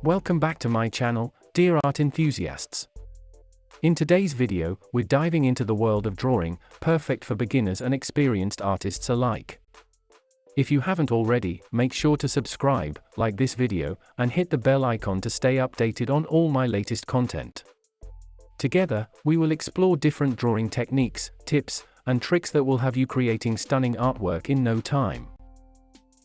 Welcome back to my channel, dear art enthusiasts. In today's video, we're diving into the world of drawing, perfect for beginners and experienced artists alike. If you haven't already, make sure to subscribe, like this video, and hit the bell icon to stay updated on all my latest content. Together, we will explore different drawing techniques, tips, and tricks that will have you creating stunning artwork in no time.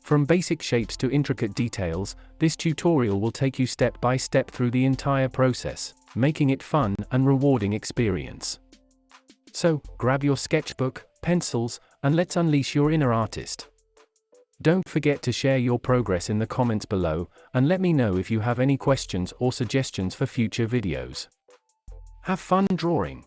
From basic shapes to intricate details, this tutorial will take you step by step through the entire process, making it fun and rewarding experience. So, grab your sketchbook, pencils, and let's unleash your inner artist. Don't forget to share your progress in the comments below, and let me know if you have any questions or suggestions for future videos. Have fun drawing!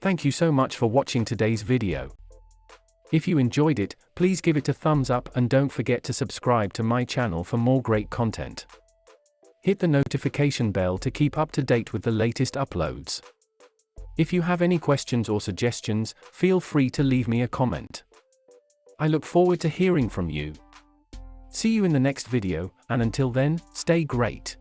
Thank you so much for watching today's video. If you enjoyed it, please give it a thumbs up and don't forget to subscribe to my channel for more great content. Hit the notification bell to keep up to date with the latest uploads. If you have any questions or suggestions, feel free to leave me a comment. I look forward to hearing from you. See you in the next video, and until then, stay great.